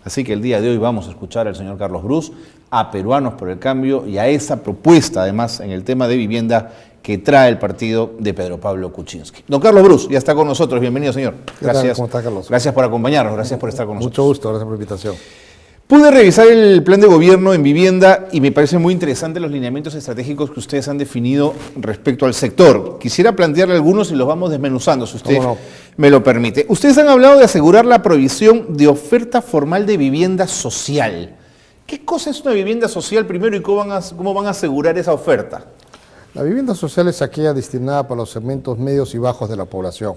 Así que el día de hoy vamos a escuchar al señor Carlos Brus, a Peruanos por el Cambio y a esa propuesta, además, en el tema de vivienda que trae el partido de Pedro Pablo Kuczynski. Don Carlos Brus ya está con nosotros. Bienvenido, señor. Gracias. ¿Cómo está, Carlos? Gracias por acompañarnos, gracias por estar con nosotros. Mucho gusto, gracias por la invitación. Pude revisar el plan de gobierno en vivienda y me parece muy interesante los lineamientos estratégicos que ustedes han definido respecto al sector. Quisiera plantearle algunos y los vamos desmenuzando, si usted me lo permite. Ustedes han hablado de asegurar la provisión de oferta formal de vivienda social. ¿Qué cosa es una vivienda social primero y cómo van a asegurar esa oferta? La vivienda social es aquella destinada para los segmentos medios y bajos de la población.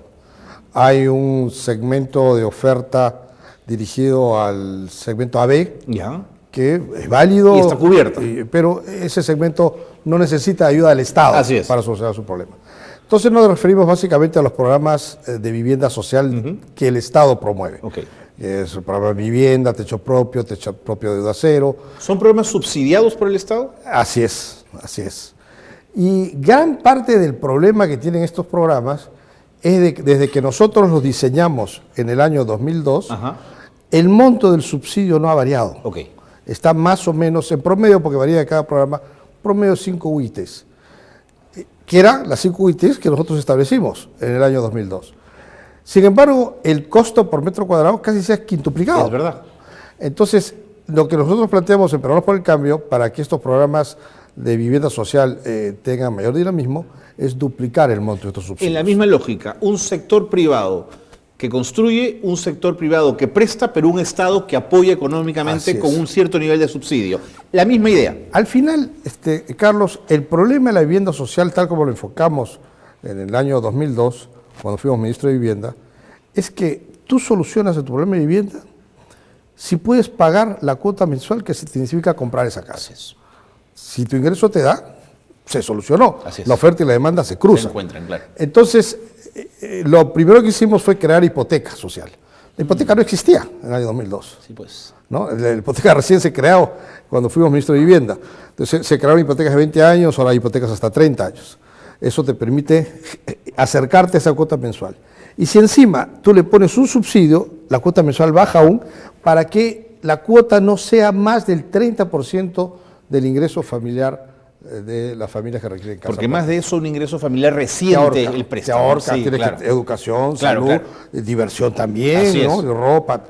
Hay un segmento de oferta dirigido al segmento AB, que es válido. Y está cubierto. Pero ese segmento no necesita ayuda del Estado para solucionar su problema. Entonces nos referimos básicamente a los programas de vivienda social que el Estado promueve. Es el programa de vivienda, techo propio de deuda cero. ¿Son programas subsidiados por el Estado? Así es, así es. Y gran parte del problema que tienen estos programas es desde que nosotros los diseñamos en el año 2002, el monto del subsidio no ha variado. Está más o menos en promedio, porque varía de cada programa, promedio 5 UITs, que eran las 5 UITs que nosotros establecimos en el año 2002. Sin embargo, el costo por metro cuadrado casi se ha quintuplicado. Es verdad. Entonces, lo que nosotros planteamos en Peruanos por el Cambio, para que estos programas de vivienda social tengan mayor dinamismo, es duplicar el monto de estos subsidios. En la misma lógica, un sector privado que construye, un sector privado que presta, pero un Estado que apoya económicamente con un cierto nivel de subsidio. La misma idea. Al final, Carlos, el problema de la vivienda social, tal como lo enfocamos en el año 2002, cuando fuimos ministro de Vivienda, es que tú solucionas tu problema de vivienda si puedes pagar la cuota mensual que significa comprar esa casa. Si tu ingreso te da, se solucionó. La oferta y la demanda se cruzan. Se encuentran, claro. Entonces, lo primero que hicimos fue crear hipoteca social. La hipoteca no existía en el año 2002. Sí, pues. ¿No? La hipoteca recién se creó cuando fuimos ministro de Vivienda. Entonces, se crearon hipotecas de 20 años, ahora hay hipotecas hasta 30 años. Eso te permite acercarte a esa cuota mensual. Y si encima tú le pones un subsidio, la cuota mensual baja aún, para que la cuota no sea más del 30% del ingreso familiar de las familias que requieren casa. Porque más de eso, un ingreso familiar reciente, el préstamo. Te ahorca, tienes educación, salud, diversión también, ¿no? Ropa.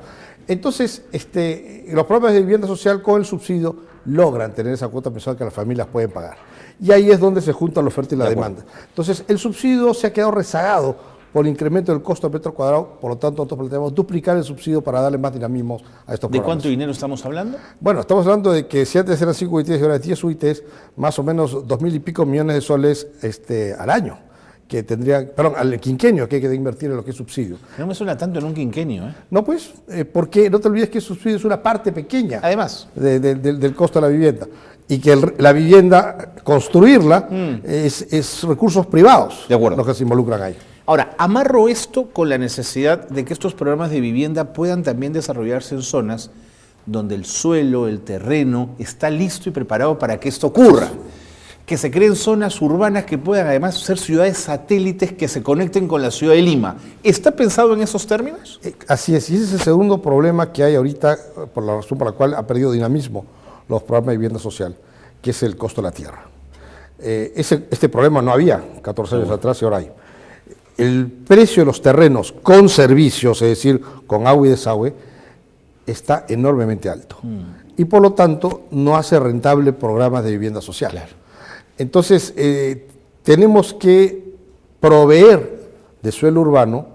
Entonces, los programas de vivienda social con el subsidio logran tener esa cuota mensual que las familias pueden pagar. Y ahí es donde se junta la oferta y la demanda. Entonces, el subsidio se ha quedado rezagado por el incremento del costo de metro cuadrado, por lo tanto nosotros planteamos duplicar el subsidio para darle más dinamismo a estos programas. ¿De cuánto dinero estamos hablando? Bueno, estamos hablando de que si antes eran 5 UITs y ahora 10 UITs, más o menos 2.000 y pico millones de soles al año, que tendrían, perdón, al quinquenio que hay que invertir en lo que es subsidio. No me suena tanto en un quinquenio, ¿eh? No, pues, porque no te olvides que el subsidio es una parte pequeña, además, del costo de la vivienda. Y que la vivienda, construirla, es recursos privados los que se involucran ahí. Ahora, amarro esto con la necesidad de que estos programas de vivienda puedan también desarrollarse en zonas donde el suelo, el terreno, está listo y preparado para que esto ocurra. Que se creen zonas urbanas que puedan además ser ciudades satélites que se conecten con la ciudad de Lima. ¿Está pensado en esos términos? Así es, y ese es el segundo problema que hay ahorita, por la razón por la cual ha perdido dinamismo los programas de vivienda social, que es el costo de la tierra. Este problema no había 14 años atrás y ahora hay. El precio de los terrenos con servicios, es decir, con agua y desagüe, está enormemente alto. Y por lo tanto no hace rentable programas de vivienda social. Entonces, tenemos que proveer de suelo urbano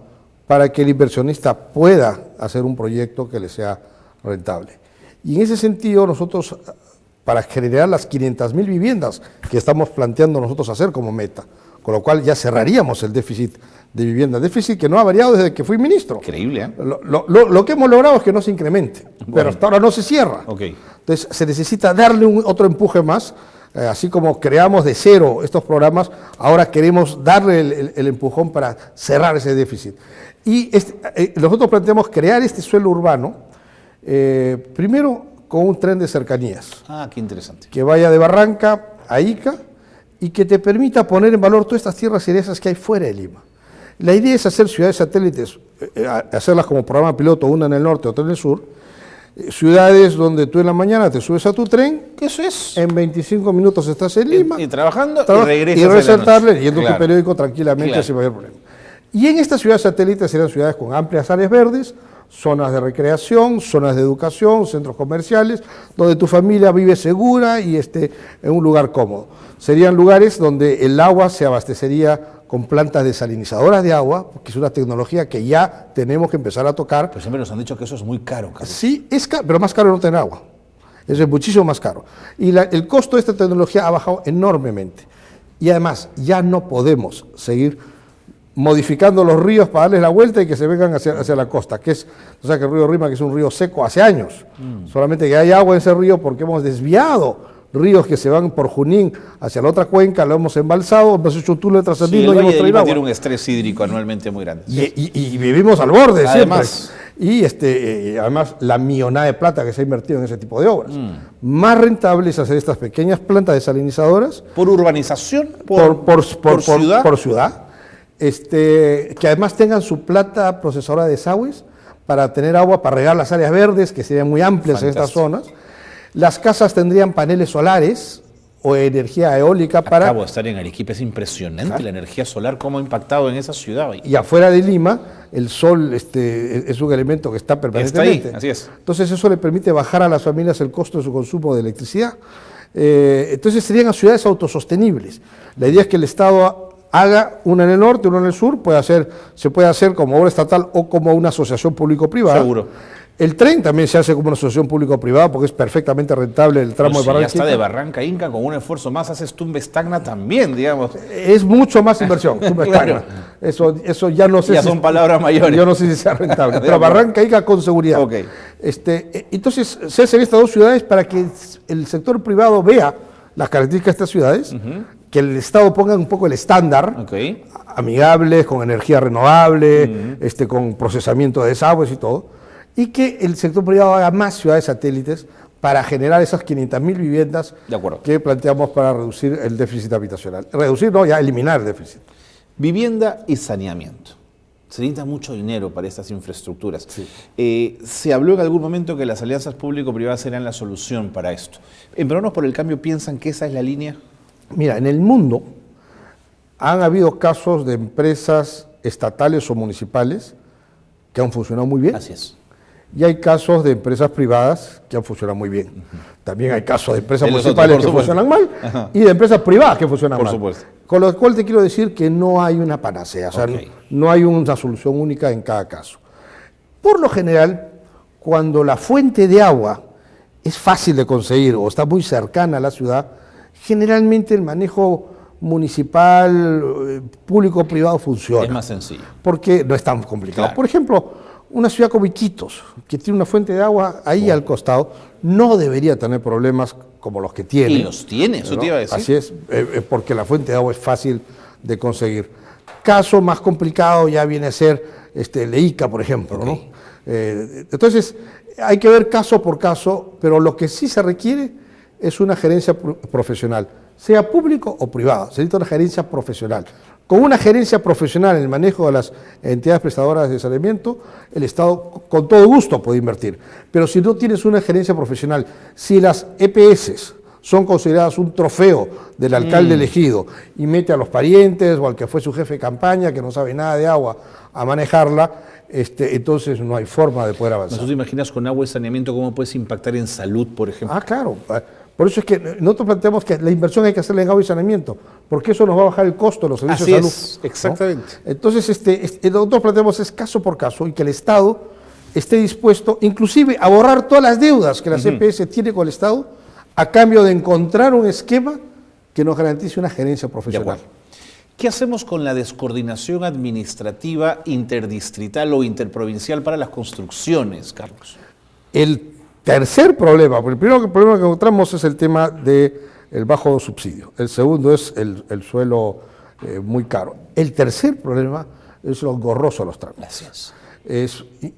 para que el inversionista pueda hacer un proyecto que le sea rentable. Y en ese sentido, nosotros, para generar las 500.000 viviendas que estamos planteando nosotros hacer como meta, con lo cual ya cerraríamos el déficit de vivienda, déficit que no ha variado desde que fui ministro. Increíble, ¿eh? Lo que hemos logrado es que no se incremente, pero hasta ahora no se cierra. Entonces se necesita darle otro empuje más, así como creamos de cero estos programas, ahora queremos darle el empujón para cerrar ese déficit. Y nosotros planteamos crear este suelo urbano, primero con un tren de cercanías. Qué interesante. Que vaya de Barranca a Ica y que te permita poner en valor todas estas tierras cerezas que hay fuera de Lima. La idea es hacer ciudades satélites, hacerlas como programa piloto, una en el norte, otra en el sur, ciudades donde tú en la mañana te subes a tu tren, ¿Qué eso es? en 25 minutos estás en Lima. Y trabajando y regresas. Y regresas tarde, leyendo claro. tu periódico tranquilamente sin mayor problema. Y en estas ciudades satélites eran ciudades con amplias áreas verdes, zonas de recreación, zonas de educación, centros comerciales, donde tu familia vive segura y en un lugar cómodo. Serían lugares donde el agua se abastecería con plantas desalinizadoras de agua, que es una tecnología que ya tenemos que empezar a tocar. Pero siempre nos han dicho que eso es muy caro, Carlos. Sí, es caro, pero más caro no tener agua. Eso es muchísimo más caro. Y el costo de esta tecnología ha bajado enormemente. Y además, ya no podemos seguir modificando los ríos para darles la vuelta y que se vengan hacia la costa, que es, o sea, que el río Rima, que es un río seco hace años, solamente que hay agua en ese río porque hemos desviado ríos que se van por Junín hacia la otra cuenca, lo hemos embalsado, hemos hecho un túnel trasandino y hemos traído agua. Tiene un estrés hídrico anualmente muy grande. Y vivimos al borde Además, siempre. Y además la millonada de plata que se ha invertido en ese tipo de obras. Más rentable es hacer estas pequeñas plantas desalinizadoras. ¿Por urbanización? ¿Por ciudad? Por ciudad. Que además tengan su planta procesadora de desagües para tener agua para regar las áreas verdes, que serían muy amplias en estas zonas. Las casas tendrían paneles solares o energía eólica para... Acabo de estar en Arequipa, es impresionante la energía solar, cómo ha impactado en esa ciudad. Y afuera de Lima, el sol es un elemento que está permanentemente. Está ahí, así es. Entonces eso le permite bajar a las familias el costo de su consumo de electricidad. Entonces serían ciudades autosostenibles. La idea es que el Estado haga una en el norte, una en el sur, se puede hacer como obra estatal o como una asociación público-privada. Seguro. El tren también se hace como una asociación público-privada porque es perfectamente rentable el tramo de Barranca Inca. Ya está de Barranca Inca, con un esfuerzo más haces Tumbes-Tacna también, digamos. Es mucho más inversión, Tumbes-Tacna. Eso ya no sé ya son palabras mayores. Yo no sé si sea rentable, pero Barranca Inca con seguridad. Okay. Entonces se hacen estas dos ciudades para que el sector privado vea las características de estas ciudades, que el Estado ponga un poco el estándar, amigables, con energía renovable, con procesamiento de desagües y todo, y que el sector privado haga más ciudades satélites para generar esas 500.000 viviendas que planteamos para reducir el déficit habitacional. Reducir, no, ya eliminar el déficit. Vivienda y saneamiento. Se necesita mucho dinero para estas infraestructuras. Sí. Se habló en algún momento que las alianzas público-privadas eran la solución para esto. ¿En Peruanos por el Cambio piensan que esa es la línea? Mira, en el mundo han habido casos de empresas estatales o municipales que han funcionado muy bien. Así es. Y hay casos de empresas privadas que han funcionado muy bien. También hay casos de empresas municipales que funcionan mal y de empresas privadas que funcionan mal. Por supuesto. Con lo cual te quiero decir que no hay una panacea, o sea, no hay una solución única en cada caso. Por lo general, cuando la fuente de agua es fácil de conseguir o está muy cercana a la ciudad, generalmente el manejo municipal, público-privado funciona. Es más sencillo. Porque no es tan complicado. Claro. Por ejemplo, una ciudad como Iquitos, que tiene una fuente de agua ahí al costado, no debería tener problemas como los que tiene. Y los tiene, eso te iba a decir. Así es, porque la fuente de agua es fácil de conseguir. Caso más complicado ya viene a ser el ICA, por ejemplo. ¿No? Entonces, hay que ver caso por caso, pero lo que sí se requiere es una gerencia profesional, sea público o privado. Se necesita una gerencia profesional. Con una gerencia profesional en el manejo de las entidades prestadoras de saneamiento, el Estado con todo gusto puede invertir. Pero si no tienes una gerencia profesional, si las EPS son consideradas un trofeo del alcalde elegido y mete a los parientes o al que fue su jefe de campaña, que no sabe nada de agua, a manejarla, entonces no hay forma de poder avanzar. ¿No te imaginas con agua y saneamiento cómo puedes impactar en salud, por ejemplo? Ah, claro. Por eso es que nosotros planteamos que la inversión hay que hacerla en agua y saneamiento, porque eso nos va a bajar el costo de los servicios de salud. Así es, exactamente. ¿No? Entonces, nosotros planteamos es caso por caso y que el Estado esté dispuesto, inclusive, a borrar todas las deudas que la CPS tiene con el Estado, a cambio de encontrar un esquema que nos garantice una gerencia profesional. ¿Qué hacemos con la descoordinación administrativa interdistrital o interprovincial para las construcciones, Carlos? El tercer problema, el primer problema que encontramos es el tema del bajo subsidio. El segundo es el suelo muy caro. El tercer problema es lo engorroso de los trámites.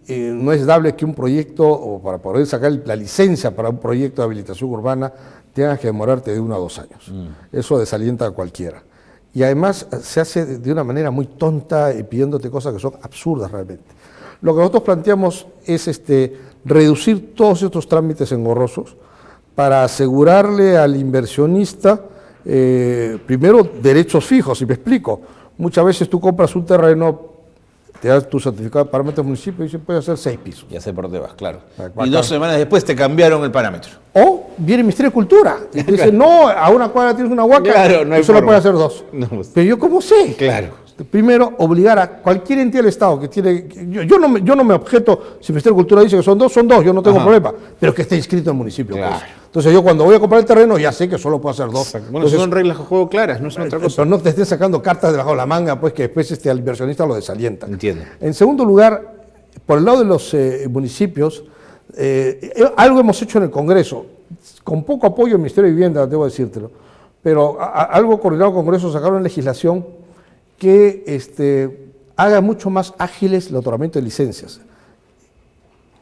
No es dable que un proyecto, o para poder sacar la licencia para un proyecto de habilitación urbana, tengas que demorarte de 1 a 2 años. Eso desalienta a cualquiera. Y además se hace de una manera muy tonta y pidiéndote cosas que son absurdas realmente. Lo que nosotros planteamos es reducir todos estos trámites engorrosos para asegurarle al inversionista, primero, derechos fijos, y me explico. Muchas veces tú compras un terreno, te das tu certificado de parámetros municipio y se puede hacer 6 pisos. Ya sé por dónde vas, claro. Y 2 semanas después te cambiaron el parámetro. O viene el Ministerio de Cultura y te dice, no, a una cuadra tienes una huaca, claro, no hay solo forma. puede hacer 2. No, pues. Pero yo, ¿cómo sé? Claro. Primero, obligar a cualquier entidad del Estado que tiene... Yo no me objeto, si el Ministerio de Cultura dice que son 2, yo no tengo problema, pero que esté inscrito en el municipio. Claro. Pues. Entonces yo cuando voy a comprar el terreno ya sé que solo puedo hacer 2. Bueno, entonces, son reglas de juego claras, no es otra cosa. pero no te estén sacando cartas debajo de la manga, pues que después al inversionista lo desalienta. Entiendo. En segundo lugar, por el lado de los municipios, algo hemos hecho en el Congreso, con poco apoyo del Ministerio de Vivienda, debo decírtelo, pero algo coordinado con el Congreso, sacaron legislación que haga mucho más ágiles el otorgamiento de licencias.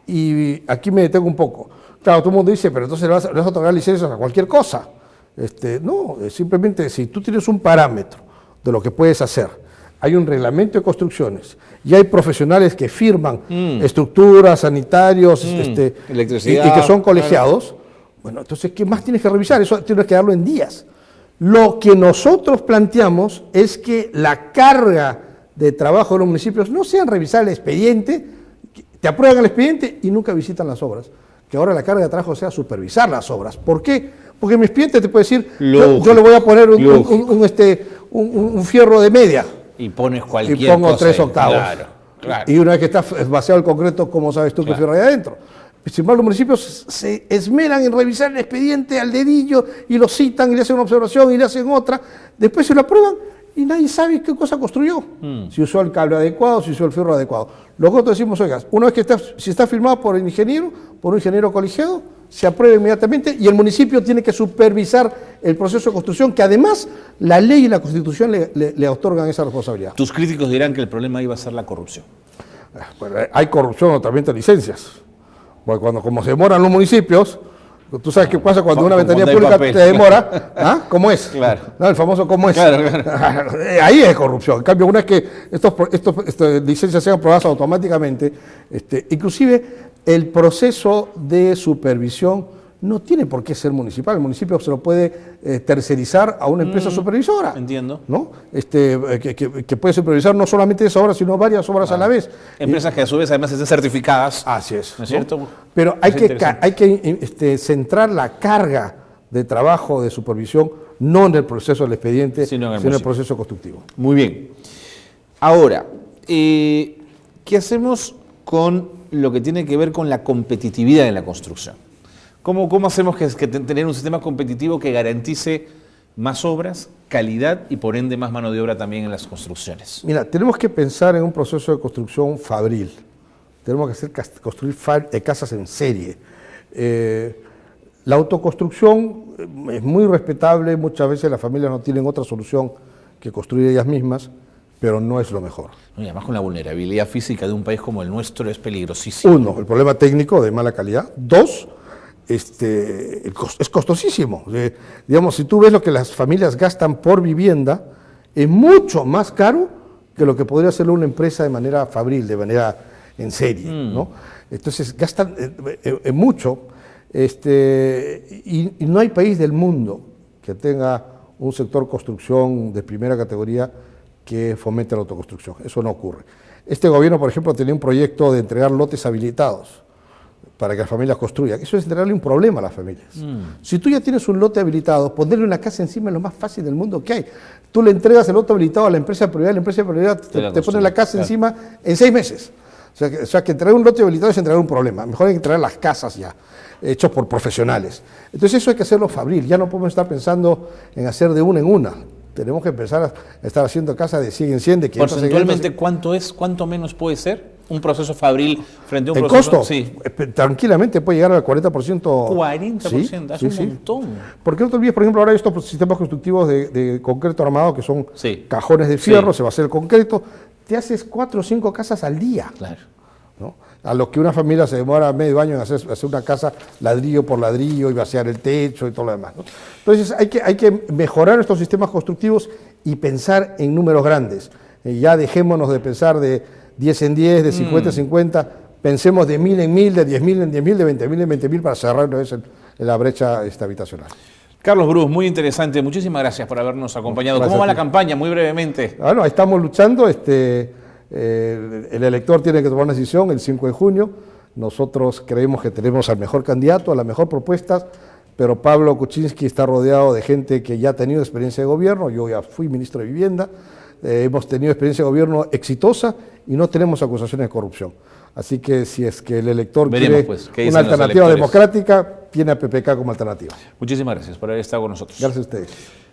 Y aquí me detengo un poco. Claro, todo el mundo dice, pero entonces le vas a otorgar licencias a cualquier cosa. No, simplemente si tú tienes un parámetro de lo que puedes hacer, hay un reglamento de construcciones y hay profesionales que firman estructuras, sanitarios, electricidad, y que son colegiados, bueno, entonces, ¿qué más tienes que revisar? Eso tienes que darlo en días. Lo que nosotros planteamos es que la carga de trabajo de los municipios no sean revisar el expediente, te aprueban el expediente y nunca visitan las obras. Que ahora la carga de trabajo sea supervisar las obras. ¿Por qué? Porque mi expediente te puede decir, yo le voy a poner un fierro de media. Y pones cualquier y pongo cosa 3 octavos. Claro. Y una vez que está vaciado el concreto, ¿cómo sabes tú que fierro hay adentro? Sin embargo, los municipios se esmeran en revisar el expediente al dedillo y lo citan y le hacen una observación y le hacen otra. Después se lo aprueban y nadie sabe qué cosa construyó. Si usó el cable adecuado, si usó el fierro adecuado. Lo que nosotros decimos, oiga, una vez que si está firmado por un ingeniero colegiado, se aprueba inmediatamente y el municipio tiene que supervisar el proceso de construcción, que además la ley y la Constitución le otorgan esa responsabilidad. Tus críticos dirán que el problema iba a ser la corrupción. Bueno, hay corrupción en otorgamiento de licencias. Porque como se demoran los municipios, tú sabes qué pasa cuando una ventanilla pública te demora. ¿Ah? ¿Cómo es? Claro. ¿No? El famoso ¿cómo es? Claro. Ahí es corrupción. En cambio, una vez que estas licencias sean aprobadas automáticamente, inclusive el proceso de supervisión no tiene por qué ser municipal. El municipio se lo puede tercerizar a una empresa supervisora. Entiendo. ¿No? Que puede supervisar no solamente esa obra, sino varias obras a la vez. Empresas que a su vez además estén certificadas. Así es. ¿No es cierto? Pero hay que centrar la carga de trabajo de supervisión no en el proceso del expediente, sino en el proceso constructivo. Muy bien. Ahora, ¿qué hacemos con lo que tiene que ver con la competitividad en la construcción? ¿Cómo hacemos que tener un sistema competitivo que garantice más obras, calidad y por ende más mano de obra también en las construcciones? Mira, tenemos que pensar en un proceso de construcción fabril. Tenemos que construir casas en serie. La autoconstrucción es muy respetable, muchas veces las familias no tienen otra solución que construir ellas mismas, pero no es lo mejor. Y además con la vulnerabilidad física de un país como el nuestro es peligrosísimo. 1, el problema técnico de mala calidad. 2, es costosísimo. Digamos, si tú ves lo que las familias gastan por vivienda, es mucho más caro que lo que podría hacerlo una empresa de manera fabril, de manera en serie, ¿no? Entonces gastan mucho, y no hay país del mundo que tenga un sector construcción de primera categoría que fomente la autoconstrucción. Eso no ocurre. Este gobierno, por ejemplo, tenía un proyecto de entregar lotes habilitados para que las familias construyan. Eso es entregarle un problema a las familias. Si tú ya tienes un lote habilitado, ponerle una casa encima es lo más fácil del mundo que hay. Tú le entregas el lote habilitado a la empresa de prioridad, la empresa de prioridad te pone la casa encima en 6 meses. O sea, que entregar un lote habilitado es entregar un problema. Mejor hay que entregar las casas ya, hechos por profesionales. Entonces eso hay que hacerlo fabril. Ya no podemos estar pensando en hacer de una en una. Tenemos que empezar a estar haciendo casas de 100 en 100, de 500 en 500. Porcentualmente, ¿cuánto menos puede ser un proceso fabril frente a un ¿el proceso? costo? Sí. Tranquilamente puede llegar al 40%. 40%, es un montón. Porque no te olvides, por ejemplo, ahora estos sistemas constructivos de concreto armado, que son cajones de fierro, se va a hacer el concreto, te haces 4 o 5 casas al día. Claro. ¿No? A lo que una familia se demora medio año en hacer una casa ladrillo por ladrillo y vaciar el techo y todo lo demás, ¿no? Entonces hay que mejorar estos sistemas constructivos y pensar en números grandes. Ya dejémonos de pensar de 10 en 10, de 50 en 50, pensemos de 1000 en 1000, de 10.000 en 10.000, de 20.000 en 20.000 para cerrar una vez la brecha habitacional. Carlos Bruce, muy interesante. Muchísimas gracias por habernos acompañado. Gracias. ¿Cómo va la campaña? Muy brevemente. Bueno, estamos luchando. El elector tiene que tomar una decisión el 5 de junio. Nosotros creemos que tenemos al mejor candidato, a la mejor propuesta, pero Pablo Kuczynski está rodeado de gente que ya ha tenido experiencia de gobierno. Yo ya fui ministro de Vivienda. Hemos tenido experiencia de gobierno exitosa y no tenemos acusaciones de corrupción. Así que si es que el elector quiere una alternativa democrática, tiene a PPK como alternativa. Muchísimas gracias por haber estado con nosotros. Gracias a ustedes.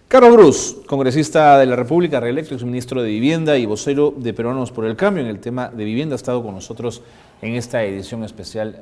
Carlos Bruce, congresista de la República, reelecto, exministro de Vivienda y vocero de Peruanos por el Cambio en el tema de vivienda, ha estado con nosotros en esta edición especial.